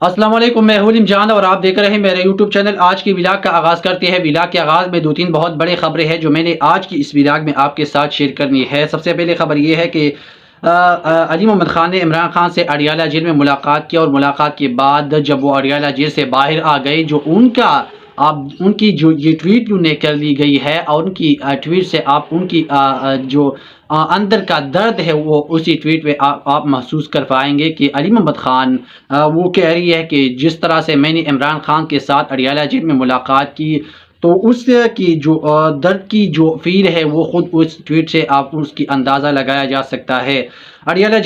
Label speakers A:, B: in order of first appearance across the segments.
A: السلام علیکم، میں ہوں علم جان اور آپ دیکھ رہے ہیں میرے یوٹیوب چینل۔ آج کی ولاگ کا آغاز کرتے ہیں۔ ولاگ کے آغاز میں دو تین بہت بڑے خبریں ہیں جو میں نے آج کی اس ولاگ میں آپ کے ساتھ شیئر کرنی ہے۔ سب سے پہلے خبر یہ ہے کہ علی محمد خان نے عمران خان سے اڈیالہ جیل میں ملاقات کی، اور ملاقات کے بعد جب وہ اڈیالہ جیل سے باہر آ گئے، جو ان کی جو یہ ٹویٹ انہیں کر لی گئی ہے، اور ان کی ٹویٹ سے آپ ان کی جو اندر کا درد ہے وہ اسی ٹویٹ میں آپ محسوس کر پائیں گے کہ علی محمد خان وہ کہہ رہی ہے کہ جس طرح سے میں نے عمران خان کے ساتھ اڈیالہ جیل میں ملاقات کی، تو اس کی جو درد کی جو فیل ہے وہ خود اس ٹویٹ سے آپ اس کی اندازہ لگایا جا سکتا ہے۔ اڈیالہ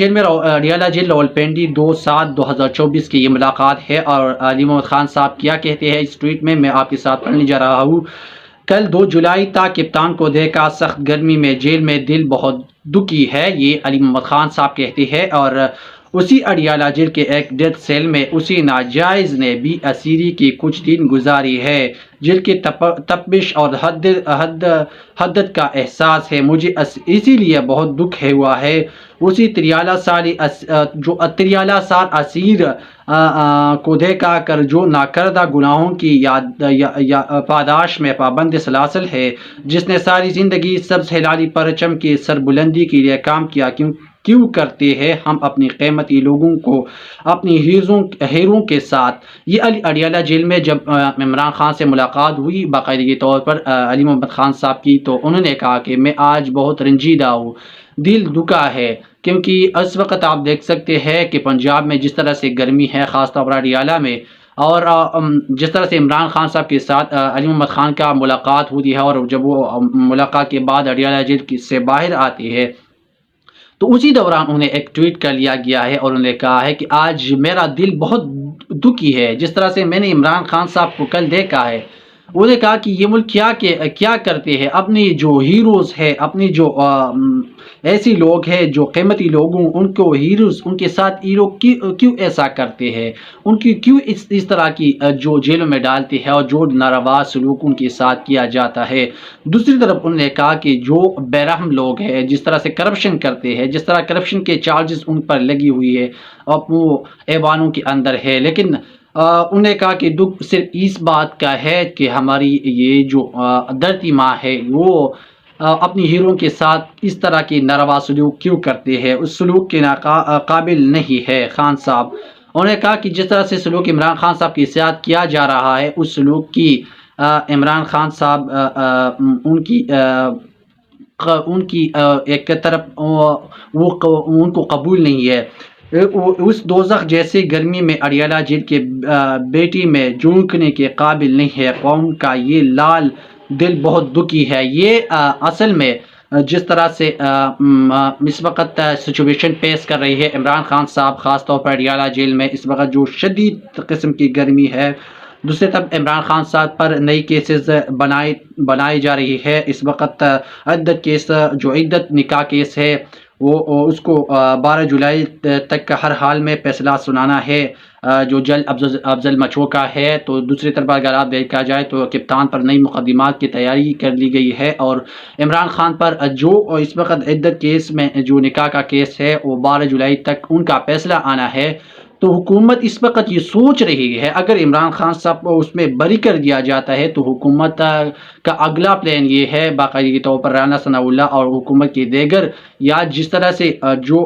A: جیل راولپنڈی 2/7/2024 کی یہ ملاقات ہے، اور علی محمد خان صاحب کیا کہتے ہیں اس ٹویٹ میں آپ کے ساتھ پڑھنے جا رہا ہوں۔ کل 2 جولائی تا کپتان کو دیکھا، سخت گرمی میں جیل میں دل بہت دکھی ہے، یہ علی محمد خان صاحب کہتے ہیں۔ اور اسی اڈیالہ جیل کے ایک ڈیتھ سیل میں اسی ناجائز نے بھی اسیری کی کچھ دن گزاری ہے۔ جیل کی تپش اور حدت کا احساس ہے مجھے، اسی لیے بہت دکھ ہوا ہے۔ اسی 43 سال اسیر کو دیکھا کر جو ناکردہ گناہوں کی پاداش میں پابند سلاسل ہے، جس نے ساری زندگی سبز ہلالی پرچم کی سربلندی کے لیے کام کیا، کیوں کرتے ہیں ہم اپنی قیمتی لوگوں کو اپنی ہیروں کے ساتھ۔ یہ اڈیالہ جیل میں جب عمران خان سے ملاقات ہوئی باقاعدگی طور پر علی محمد خان صاحب کی، تو انہوں نے کہا کہ میں آج بہت رنجیدہ ہوں، دل دکھا ہے، کیونکہ اس وقت آپ دیکھ سکتے ہیں کہ پنجاب میں جس طرح سے گرمی ہے، خاص طور پر اڈیالہ میں، اور جس طرح سے عمران خان صاحب کے ساتھ علی محمد خان کا ملاقات ہوتی ہے، اور جب وہ ملاقات کے بعد اڈیالہ جیل سے باہر آتی ہے، تو اسی دوران انہیں ایک ٹویٹ کر لیا گیا ہے، اور انہوں نے کہا ہے کہ آج میرا دل بہت دکھی ہے، جس طرح سے میں نے عمران خان صاحب کو کل دیکھا ہے۔ انہوں نے کہا کہ یہ ملک کیا کرتے ہیں، اپنی جو ہیروز ہے، اپنی جو ایسی لوگ ہیں جو قیمتی لوگوں، ان کو ہیروز، ان کے ساتھ ہیرو کیوں ایسا کرتے ہیں، ان کی کیوں اس طرح کی جو جیلوں میں ڈالتے ہیں، اور جو ناروا سلوک ان کے ساتھ کیا جاتا ہے۔ دوسری طرف انہوں نے کہا کہ جو بے رحم لوگ ہیں، جس طرح سے کرپشن کرتے ہیں، جس طرح کرپشن کے چارجز ان پر لگی ہوئی ہے، اب وہ ایوانوں کے اندر ہے، لیکن انہوں نے کہا کہ دکھ صرف اس بات کا ہے کہ ہماری یہ جو دھرتی ماں ہے وہ اپنی ہیروں کے ساتھ اس طرح کی ناروا سلوک کیوں کرتے ہیں، اس سلوک کے قابل نہیں ہے خان صاحب۔ انہوں نے کہا کہ جس طرح سے سلوک عمران خان صاحب کے ساتھ کیا جا رہا ہے، اس سلوک کی عمران خان صاحب ان کی ایک طرف وہ ان کو قبول نہیں ہے۔ اس دوزخ جیسے گرمی میں اڈیالہ جیل کے بیٹی میں جھونکنے کے قابل نہیں ہے، قوم کا یہ لال دل بہت دکھی ہے۔ یہ اصل میں جس طرح سے اس وقت سچویشن پیش کر رہی ہے عمران خان صاحب، خاص طور پر اڈیالہ جیل میں اس وقت جو شدید قسم کی گرمی ہے، دوسری طرف عمران خان صاحب پر نئی کیسز بنائی جا رہی ہے۔ اس وقت عدت نکاح کیس ہے، وہ اس کو 12 جولائی تک کا ہر حال میں فیصلہ سنانا ہے، جو جج افضل مچھو کا ہے۔ تو دوسری طرف اگر آپ دیکھا جائے تو کپتان پر نئی مقدمات کی تیاری کر لی گئی ہے، اور عمران خان پر جو اس وقت عدت کیس میں جو نکاح کا کیس ہے وہ 12 جولائی تک ان کا فیصلہ آنا ہے۔ تو حکومت اس وقت یہ سوچ رہی ہے، اگر عمران خان صاحب کو اس میں بری کر دیا جاتا ہے تو حکومت کا اگلا پلان یہ ہے باقاعدگی طور پر رانا ثناء اللہ اور حکومت کی دیگر، یا جس طرح سے جو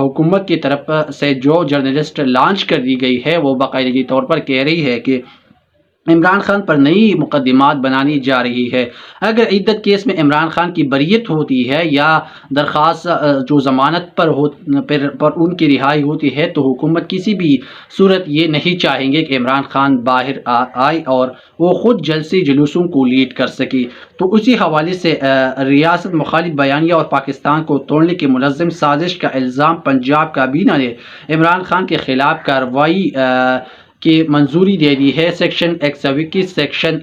A: حکومت کی طرف سے جو جرنلسٹ لانچ کر دی گئی ہے، وہ باقاعدگی طور پر کہہ رہی ہے کہ عمران خان پر نئی مقدمات بنانی جا رہی ہے۔ اگر عدت کیس میں عمران خان کی بریت ہوتی ہے، یا درخواست جو ضمانت پر ان کی رہائی ہوتی ہے، تو حکومت کسی بھی صورت یہ نہیں چاہیں گے کہ عمران خان باہر آئے اور وہ خود جلسے جلوسوں کو لیڈ کر سکے۔ تو اسی حوالے سے ریاست مخالف بیانیہ اور پاکستان کو توڑنے کی منظم سازش کا الزام پنجاب کابینہ نے عمران خان کے خلاف کارروائی کی منظوری دے دی ہے۔ سیکشن 121، سیکشن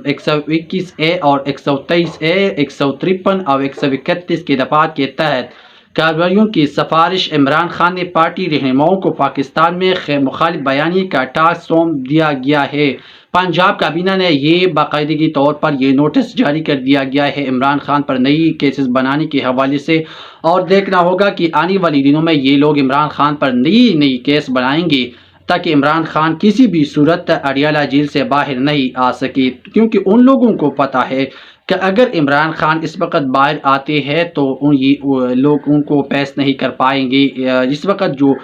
A: 121A اور 123A، 153 اور 131 کے دفعات کے تحت کارروائیوں کی سفارش عمران خان نے پارٹی رہنماؤں کو پاکستان میں مخالف بیانیے کا ٹاسک سونپ دیا گیا ہے۔ پنجاب کابینہ نے یہ باقاعدگی طور پر یہ نوٹس جاری کر دیا گیا ہے عمران خان پر نئی کیسز بنانے کے حوالے سے، اور دیکھنا ہوگا کہ آنے والی دنوں میں یہ لوگ عمران خان پر نئی کیس بنائیں گے۔ تاکہ عمران خان کسی بھی صورت اڈیالہ جیل سے باہر نہیں آ سکے، کیونکہ ان لوگوں کو پتہ ہے کہ اگر عمران خان اس وقت باہر آتے ہیں تو یہ لوگ ان کو پیش نہیں کر پائیں گے۔ اس وقت جو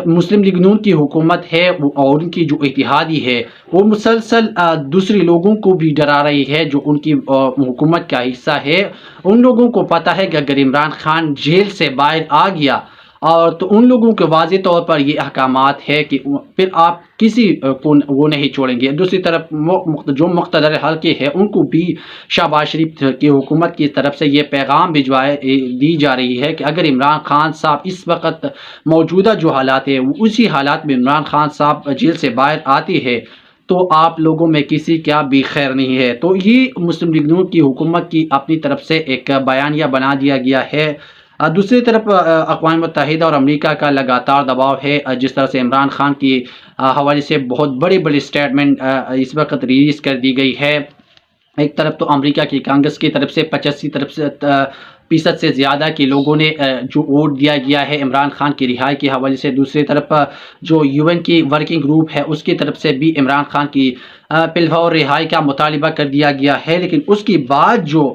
A: مسلم لیگ نون کی حکومت ہے اور ان کی جو اتحادی ہے وہ مسلسل دوسرے لوگوں کو بھی ڈرا رہی ہے جو ان کی حکومت کا حصہ ہے۔ ان لوگوں کو پتہ ہے کہ اگر عمران خان جیل سے باہر آ گیا اور تو ان لوگوں کے واضح طور پر یہ احکامات ہے کہ پھر آپ کسی کو وہ نہیں چھوڑیں گے۔ دوسری طرف جو مقتدر حلقے ہیں ان کو بھی شہباز شریف کی حکومت کی طرف سے یہ پیغام دی جا رہی ہے کہ اگر عمران خان صاحب اس وقت موجودہ جو حالات ہیں اسی حالات میں عمران خان صاحب جیل سے باہر آتے ہیں تو آپ لوگوں میں کسی کیا بھی خیر نہیں ہے۔ تو یہ مسلم لیگ نون کی حکومت کی اپنی طرف سے ایک بیانیہ بنا دیا گیا ہے۔ دوسری طرف اقوام متحدہ اور امریکہ کا لگاتار دباؤ ہے، جس طرح سے عمران خان کی حوالے سے بہت بڑی بڑی سٹیٹمنٹ اس وقت ریلیز کر دی گئی ہے۔ ایک طرف تو امریکہ کی کانگریس کی طرف سے 85% سے زیادہ کے لوگوں نے جو ووٹ دیا گیا ہے عمران خان کی رہائی کے حوالے سے، دوسری طرف جو UN کی ورکنگ گروپ ہے اس کی طرف سے بھی عمران خان کی بالفور رہائی کا مطالبہ کر دیا گیا ہے۔ لیکن اس کے بعد جو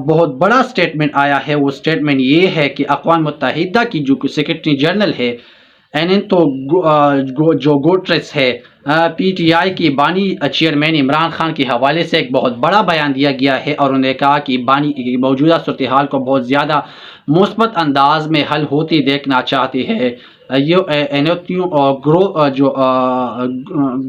A: بہت بڑا سٹیٹمنٹ آیا ہے وہ سٹیٹمنٹ یہ ہے کہ اقوام متحدہ کی جو سیکرٹری جنرل ہے جو گوٹریس ہے، PTI کی بانی چیئرمین عمران خان کے حوالے سے ایک بہت بڑا بیان دیا گیا ہے اور انہوں نے کہا کہ بانی موجودہ صورتحال کو بہت زیادہ مثبت انداز میں حل ہوتی دیکھنا چاہتے ہیں۔ جو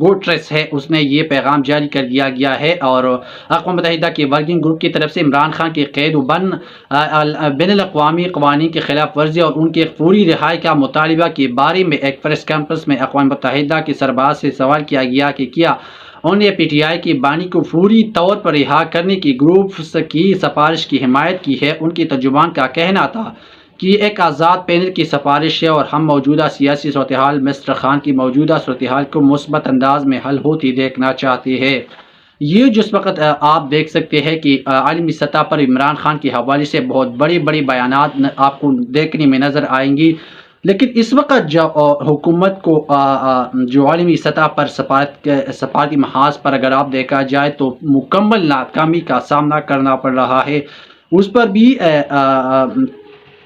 A: گوٹریس ہے اس نے یہ پیغام جاری کر دیا گیا ہے اور اقوام متحدہ کی ورکنگ گروپ کی طرف سے عمران خان کے قید و بین الاقوامی قوانین کی خلاف ورزی اور ان کے فوری رہائی کا مطالبہ کے بارے میں ایک پریس کانفرنس میں اقوام متحدہ کے سربراہ سے سوال کیا گیا کہ کیا انہوں نے PTI کی بانی کو فوری طور پر رہا کرنے کی گروپ کی سفارش کی حمایت کی ہے۔ ان کی ترجمان کا کہنا تھا کہ یہ ایک آزاد پینل کی سفارش ہے اور ہم موجودہ سیاسی صورتحال مسٹر خان کی موجودہ صورتحال کو مثبت انداز میں حل ہوتی دیکھنا چاہتے ہیں۔ یہ جس وقت آپ دیکھ سکتے ہیں کہ عالمی سطح پر عمران خان کے حوالے سے بہت بڑی بڑی بیانات آپ کو دیکھنے میں نظر آئیں گی، لیکن اس وقت جو حکومت کو جو عالمی سطح پر سفارتی محاذ پر اگر آپ دیکھا جائے تو مکمل ناکامی کا سامنا کرنا پڑ رہا ہے۔ اس پر بھی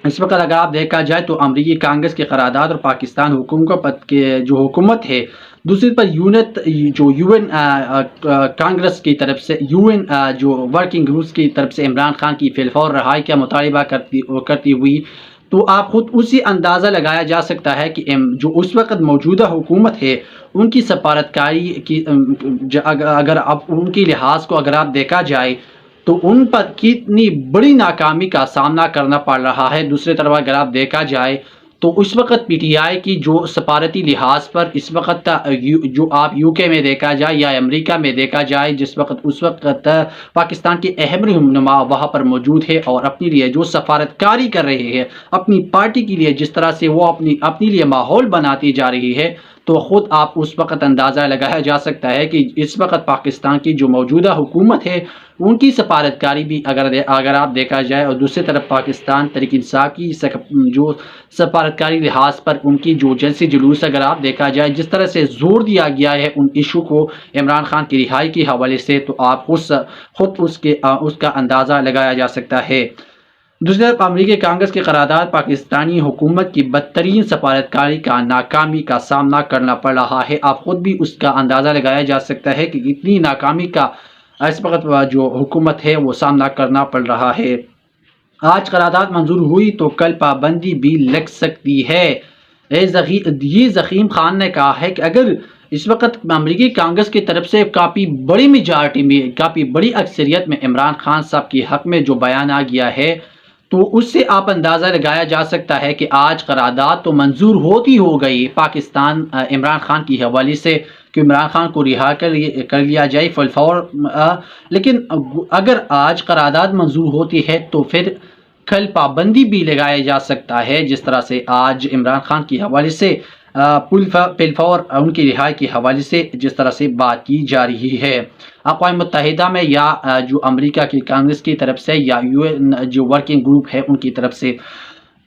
A: اس وقت اگر آپ دیکھا جائے تو امریکی کانگریس کی قرارداد اور پاکستان حکومت کے جو حکومت ہے، دوسری پر جو UN کانگریس کی طرف سے UN جو ورکنگ گروپس کی طرف سے عمران خان کی فیلفور رہائی کا مطالبہ کرتی ہوئی، تو آپ خود اسی اندازہ لگایا جا سکتا ہے کہ جو اس وقت موجودہ حکومت ہے ان کی سفارتکاری کی اگر آپ ان کی لحاظ کو اگر آپ دیکھا جائے تو ان پر کتنی بڑی ناکامی کا سامنا کرنا پڑ رہا ہے۔ دوسری طرف اگر آپ دیکھا جائے تو اس وقت PTI کی جو سفارتی لحاظ پر اس وقت جو آپ UK میں دیکھا جائے یا امریکہ میں دیکھا جائے، جس وقت اس وقت پاکستان کے اہم رہنما وہاں پر موجود ہے اور اپنے لیے جو سفارتکاری کر رہے ہیں، اپنی پارٹی کے لیے جس طرح سے وہ اپنے لیے ماحول بناتی جا رہی ہے، تو خود آپ اس وقت اندازہ لگایا جا سکتا ہے کہ اس وقت پاکستان کی جو موجودہ حکومت ہے ان کی سفارتکاری بھی اگر آپ دیکھا جائے، اور دوسری طرف پاکستان تحریک انصاف کی جو سفارتکاری لحاظ پر ان کی جو جلسے جلوس اگر آپ دیکھا جائے، جس طرح سے زور دیا گیا ہے ان ایشو کو عمران خان کی رہائی کے حوالے سے، تو آپ خود اس کا اندازہ لگایا جا سکتا ہے۔ دوسری طرف امریکی کانگریس کی قرارداد پاکستانی حکومت کی بدترین سفارتکاری کا ناکامی کا سامنا کرنا پڑ رہا ہے۔ آپ خود بھی اس کا اندازہ لگایا جا سکتا ہے کہ اتنی ناکامی کا اس وقت جو حکومت ہے وہ سامنا کرنا پڑ رہا ہے۔ آج قرارداد منظور ہوئی تو کل پابندی بھی لگ سکتی ہے۔ یہ زخیم خان نے کہا ہے کہ اگر اس وقت امریکی کانگریس کی طرف سے کافی بڑی میجارٹی میں کافی بڑی اکثریت میں عمران خان صاحب کے حق میں جو بیان آ گیا ہے تو اس سے آپ اندازہ لگایا جا سکتا ہے کہ آج قرارداد تو منظور ہوتی ہو گئی پاکستان عمران خان کی حوالے سے کہ عمران خان کو رہا کر لیا جائے فل فور، لیکن اگر آج قرارداد منظور ہوتی ہے تو پھر کل پابندی بھی لگایا جا سکتا ہے، جس طرح سے آج عمران خان کی حوالے سے پلفور ان کی رہائی کے حوالے سے جس طرح سے بات کی جا رہی ہے۔ اقوام متحدہ میں یا جو امریکہ کی کانگریس کی طرف سے یا UN جو ورکنگ گروپ ہے ان کی طرف سے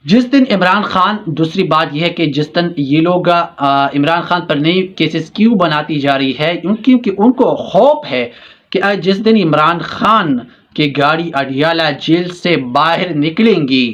A: جس دن عمران خان، دوسری بات یہ ہے کہ جس دن یہ لوگ عمران خان پر نئی کیسز کیوں بناتی جا رہی ہے، کیونکہ ان کو خوف ہے کہ جس دن عمران خان کی گاڑی اڈیالہ جیل سے باہر نکلیں گی،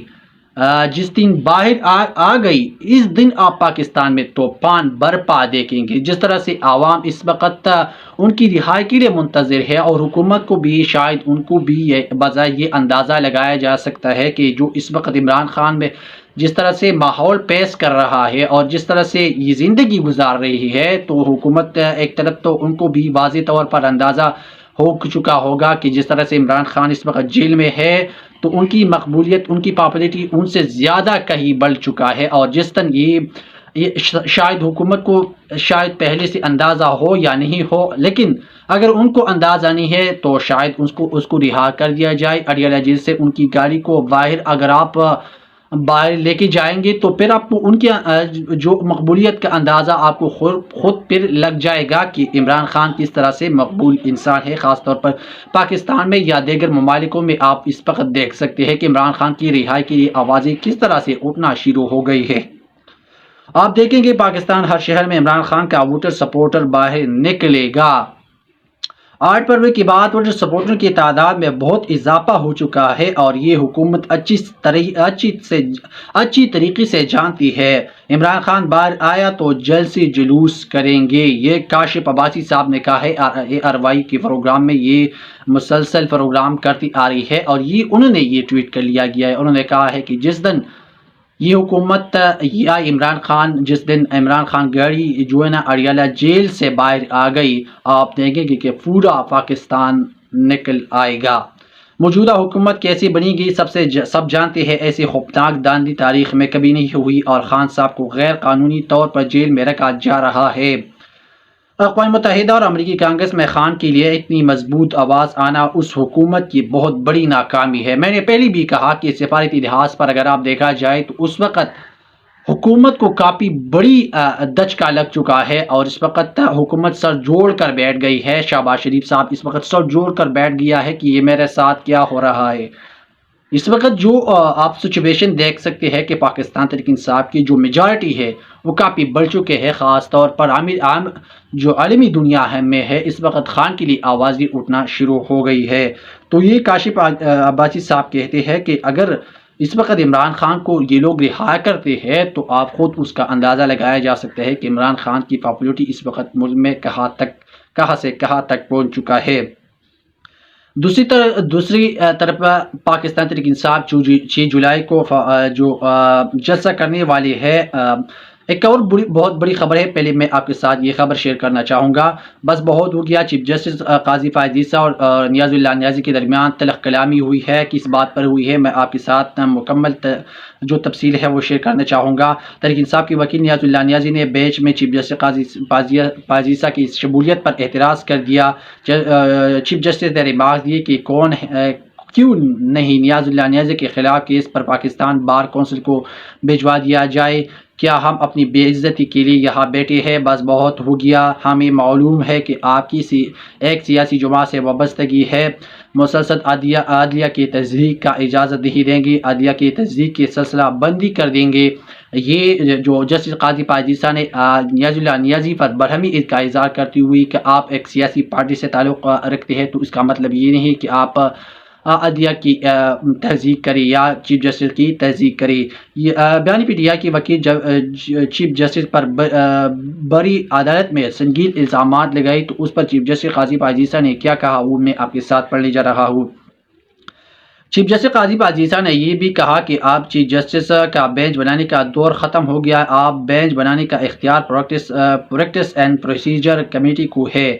A: جس دن باہر آ گئی، اس دن آپ پاکستان میں طوفان برپا دیکھیں گے۔ جس طرح سے عوام اس وقت ان کی رہائی کے لیے منتظر ہے، اور حکومت کو بھی شاید ان کو بھی بظاہر یہ اندازہ لگایا جا سکتا ہے کہ جو اس وقت عمران خان میں جس طرح سے ماحول پیش کر رہا ہے اور جس طرح سے یہ زندگی گزار رہی ہے، تو حکومت ایک طرف تو ان کو بھی واضح طور پر اندازہ ہو چکا ہوگا کہ جس طرح سے عمران خان اس وقت جیل میں ہے، تو ان کی مقبولیت، ان کی پاپولیٹی ان سے زیادہ کہیں بڑھ چکا ہے۔ اور جس طرح یہ شاید حکومت کو شاید پہلے سے اندازہ ہو یا نہیں ہو، لیکن اگر ان کو اندازہ نہیں ہے تو شاید اس کو رہا کر دیا جائے اڈیالہ جیل سے۔ ان کی گاڑی کو باہر اگر آپ باہر لے کے جائیں گے تو پھر آپ کو ان کے جو مقبولیت کا اندازہ آپ کو خود پھر لگ جائے گا کہ عمران خان کس طرح سے مقبول انسان ہے۔ خاص طور پر پاکستان میں یا دیگر ممالکوں میں آپ اس وقت دیکھ سکتے ہیں کہ عمران خان کی رہائی کے لیے آوازیں کس طرح سے اٹھنا شروع ہو گئی ہے۔ آپ دیکھیں گے پاکستان ہر شہر میں عمران خان کا ووٹر سپورٹر باہر نکلے گا۔ 8 فروری کے بعد ووٹر سپورٹر کی تعداد میں بہت اضافہ ہو چکا ہے، اور یہ حکومت اچھی طریقے سے جانتی ہے۔ عمران خان باہر آیا تو جلسے جلوس کریں گے، یہ کاشف عباسی صاحب نے کہا ہے۔ RY کے پروگرام میں یہ مسلسل پروگرام کرتی آ رہی ہے، اور انہوں نے یہ ٹویٹ کر لیا گیا ہے۔ انہوں نے کہا ہے کہ جس دن یہ حکومت یا جس دن عمران خان گاڑی جو ہے نا اڈیالہ جیل سے باہر آ گئی، آپ دیکھیں گے کہ پورا پاکستان نکل آئے گا۔ موجودہ حکومت کیسے بنی گئی سب جانتے ہیں، ایسی خوفناک داندلی تاریخ میں کبھی نہیں ہوئی، اور خان صاحب کو غیر قانونی طور پر جیل میں رکھا جا رہا ہے۔ اقوام متحدہ اور امریکی کانگریس میں خان کے لیے اتنی مضبوط آواز آنا اس حکومت کی بہت بڑی ناکامی ہے۔ میں نے پہلے بھی کہا کہ سفارتی لحاظ پر اگر آپ دیکھا جائے تو اس وقت حکومت کو کافی بڑی دھچکا لگ چکا ہے، اور اس وقت حکومت سر جوڑ کر بیٹھ گئی ہے۔ شہباز شریف صاحب اس وقت سر جوڑ کر بیٹھ گیا ہے کہ یہ میرے ساتھ کیا ہو رہا ہے۔ اس وقت جو آپ سچویشن دیکھ سکتے ہیں کہ پاکستان تحریک انصاف کی جو میجارٹی ہے وہ کافی بڑھ چکے ہیں، خاص طور پر عام جو عالمی دنیا میں ہے، اس وقت خان کے لیے آوازیں اٹھنا شروع ہو گئی ہے۔ تو یہ کاشف عباسی صاحب کہتے ہیں کہ اگر اس وقت عمران خان کو یہ لوگ رہا کرتے ہیں تو آپ خود اس کا اندازہ لگایا جا سکتا ہے کہ عمران خان کی پاپولیٹی اس وقت ملک میں کہاں سے کہاں تک پہنچ چکا ہے۔ دوسری طرف پاکستان تحریک انصاف 6 جولائی کو جو جلسہ کرنے والی ہے، ایک اور بہت بڑی خبر ہے۔ پہلے میں آپ کے ساتھ یہ خبر شیئر کرنا چاہوں گا۔ بس بہت ہو گیا، چیف جسٹس قاضی فائز عیسیٰ اور نیاز اللہ نیازی کے درمیان تلخ کلامی ہوئی ہے، کس بات پر ہوئی ہے میں آپ کے ساتھ مکمل جو تفصیل ہے وہ شیئر کرنا چاہوں گا۔ تحریک انصاف کے وکیل نیاز اللہ نیازی نے بیچ میں چیف جسٹس قاضی فائز عیسیٰ کی شمولیت پر اعتراض کر دیا۔ چیف جسٹس نے ریمارک دیے کہ کیوں نہیں نیاز اللہ نیازی کے خلاف کیس پر پاکستان بار کونسل کو بھجوا دیا جائے، کیا ہم اپنی بے عزتی کے لیے یہاں بیٹھے ہیں؟ بس بہت ہو گیا، ہمیں معلوم ہے کہ آپ کی ایک سیاسی جماعت سے وابستگی ہے، مسلسل عدلیہ کی تصدیق کا اجازت نہیں دیں گے، عدلیہ کی تصدیق کی سلسلہ بندی کر دیں گے۔ یہ جو جسٹس قاضی فائز عیسیٰ نے نیاز اللہ نیازی پر برہمی کا اظہار کرتے ہوئے کہ آپ ایک سیاسی پارٹی سے تعلق رکھتے ہیں، تو اس کا مطلب یہ نہیں کہ آپ عدلیہ کی تصدیق کرے یا چیف جسٹس کی تصدیق کرے۔ بیانی پی ٹی آئی کے وکیل چیف جسٹس پر بڑی عدالت میں سنگین الزامات لگائے، تو اس پر چیف جسٹس قاضی فائز عیسیٰ نے کیا کہا وہ میں آپ کے ساتھ پڑھنے جا رہا ہوں۔ چیف جسٹس قاضی فائز عیسیٰ نے یہ بھی کہا کہ آپ چیف جسٹس کا بینچ بنانے کا دور ختم ہو گیا، آپ بینچ بنانے کا اختیار پریکٹس اینڈ پروسیجر کمیٹی کو ہے۔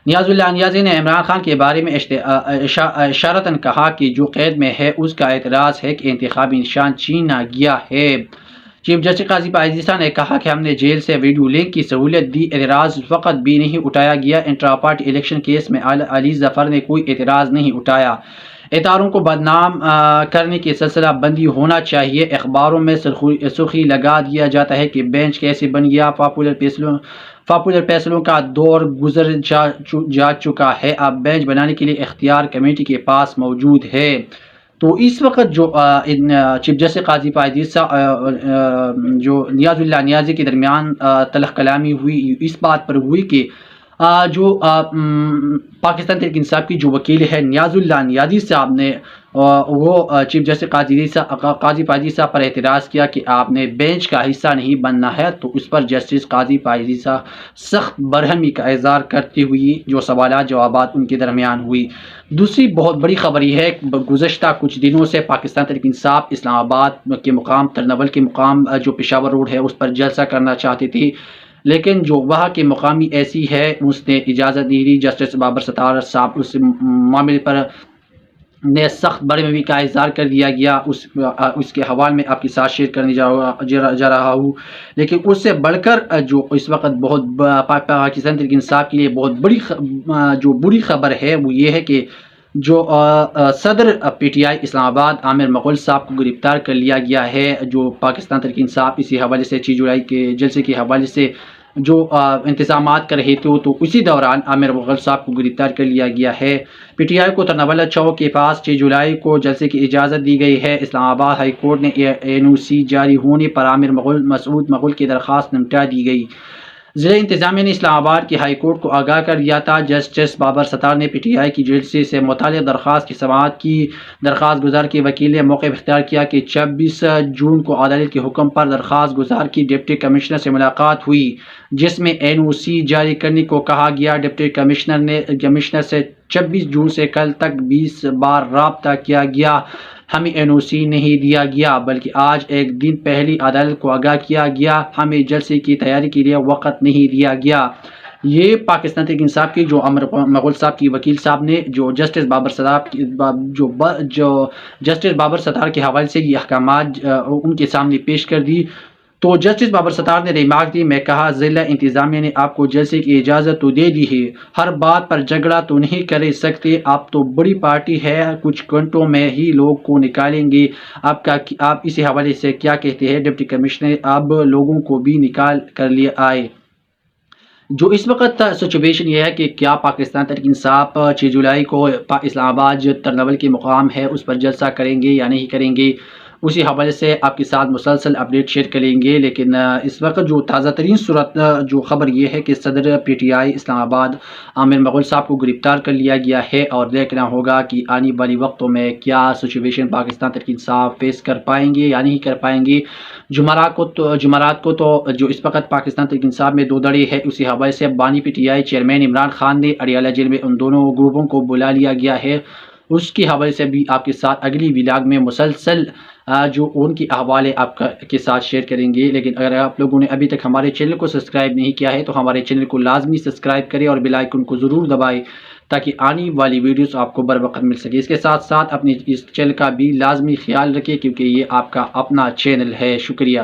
A: نیاز اللہ نیازی نے عمران خان کے بارے میں اشارتاً کہا کہ جو قید میں ہے اس کا اعتراض ہے کہ انتخابی نشان چھینا گیا ہے۔ چیف جسٹس قاضی فائز عیسیٰ نے کہا کہ ہم نے جیل سے ویڈیو لنک کی سہولت دی، اعتراض اس وقت بھی نہیں اٹھایا گیا۔ انٹرا پارٹی الیکشن کیس میں علی ظفر نے کوئی اعتراض نہیں اٹھایا۔ اداروں کو بدنام کرنے کی سلسلہ بندی ہونا چاہیے، اخباروں میں سرخی لگا دیا جاتا ہے کہ بینچ کیسے بن گیا، پاپولر فیصلوں کا دور گزر جا چکا ہے، اب بینچ بنانے کے لیے اختیار کمیٹی کے پاس موجود ہے۔ تو اس وقت جو چیف جسٹس قاضی پائیدی جو نیاز اللہ نیازی کے درمیان تلخ کلامی ہوئی، اس بات پر ہوئی کہ جو پاکستان تحریک انصاف کی جو وکیل ہے نیاز اللہ نیازی صاحب نے وہ چیف جسٹس قاضی پائیدی صاحب پر اعتراض کیا کہ آپ نے بینچ کا حصہ نہیں بننا ہے، تو اس پر جسٹس قاضی پائیدی صاحب سخت برہمی کا اظہار کرتے ہوئے جو سوالات جوابات ان کے درمیان ہوئی۔ دوسری بہت بڑی خبر یہ ہے کہ گزشتہ کچھ دنوں سے پاکستان تحریک انصاف اسلام آباد کے مقام ترنول کے مقام جو پشاور روڈ ہے اس پر جلسہ کرنا چاہتی تھی، لیکن جو وہاں کے مقامی ایسی ہے اس نے اجازت نہیں دی۔ جسٹس بابر ستار صاحب اس معاملے پر نے سخت برہمی کا اظہار کر دیا گیا، اس کے حوالے میں آپ کے ساتھ شیئر کرنے جا رہا ہوں۔ لیکن اس سے بڑھ کر جو اس وقت بہت پاکستان تحریک انصاف کے لیے بہت بڑی جو بری خبر ہے وہ یہ ہے کہ جو صدر پی ٹی آئی اسلام آباد عامر مغل صاحب کو گرفتار کر لیا گیا ہے، جو پاکستان تحریک انصاف اسی حوالے سے 6 جولائی کے جلسے کے حوالے سے جو انتظامات کر رہے تھے، تو اسی دوران عامر مغل صاحب کو گرفتار کر لیا گیا ہے۔ پی ٹی آئی کو ترنولہ چوک کے پاس 6 جولائی کو جلسے کی اجازت دی گئی ہے۔ اسلام آباد ہائی کورٹ نے NOC جاری ہونے پر عامر مسعود مغل کی درخواست نمٹا دی گئی۔ ضلع انتظامیہ نے اسلام آباد کی ہائی کورٹ کو آگاہ کر دیا تھا۔ جسٹس بابر ستار نے پی ٹی آئی کی جلسے سے متعلق درخواست کی سماعت کی۔ درخواست گزار کے وکیل نے موقع اختیار کیا کہ 26 جون کو عدالت کے حکم پر درخواست گزار کی ڈپٹی کمشنر سے ملاقات ہوئی، جس میں NOC جاری کرنے کو کہا گیا۔ ڈپٹی کمشنر سے 26 جون سے کل تک 20 بار رابطہ کیا گیا، ہمیں NOC نہیں دیا گیا، بلکہ آج ایک دن پہلے عدالت کو آگاہ کیا گیا، ہمیں جلسے کی تیاری کے لیے وقت نہیں دیا گیا۔ یہ پاکستان تحریک انصاف کی جو عامر مغل صاحب کی وکیل صاحب نے جو جسٹس بابر ستار کے حوالے سے یہ احکامات ان کے سامنے پیش کر دی، تو جسٹس بابر ستار نے ریمارک دی، میں کہا ضلع انتظامیہ نے آپ کو جلسے کی اجازت تو دے دی ہے، ہر بات پر جھگڑا تو نہیں کر سکتے، آپ تو بڑی پارٹی ہے، کچھ گھنٹوں میں ہی لوگ کو نکالیں گے، آپ اسی حوالے سے کیا کہتے ہیں؟ ڈپٹی کمشنر اب لوگوں کو بھی نکال کر لے آئے۔ جو اس وقت سچویشن یہ ہے کہ کیا پاکستان تحریک انصاف 6 جولائی کو اسلام آباد جو ترنول کے مقام ہے اس پر جلسہ کریں گے یا نہیں کریں گے، اسی حوالے سے آپ کے ساتھ مسلسل اپڈیٹ شیئر کریں گے۔ لیکن اس وقت جو تازہ ترین جو خبر یہ ہے کہ صدر پی ٹی آئی اسلام آباد عامر مغل صاحب کو گرفتار کر لیا گیا ہے، اور دیکھنا ہوگا کہ آنے والی وقتوں میں کیا سچویشن پاکستان تحریک انصاف فیس کر پائیں گے یا نہیں کر پائیں گے۔ جمعرات کو تو جو اس وقت پاکستان تحریک انصاف میں 2 دھڑے ہے، اسی حوالے سے بانی P T I chairman Imran Khan نے اڈیالہ جیل میں ان دونوں گروپوں کو بلا لیا گیا ہے، اس کے حوالے سے بھی آپ کے ساتھ اگلی ولاگ میں مسلسل جو ان کی حوالے آپ کے ساتھ شیئر کریں گے۔ لیکن اگر آپ لوگوں نے ابھی تک ہمارے چینل کو سبسکرائب نہیں کیا ہے تو ہمارے چینل کو لازمی سبسکرائب کریں اور بیل آئیکن کو ضرور دبائیں تاکہ آنے والی ویڈیوز آپ کو بر وقت مل سکے۔ اس کے ساتھ ساتھ اپنی اس چینل کا بھی لازمی خیال رکھیں کیونکہ یہ آپ کا اپنا چینل ہے۔ شکریہ۔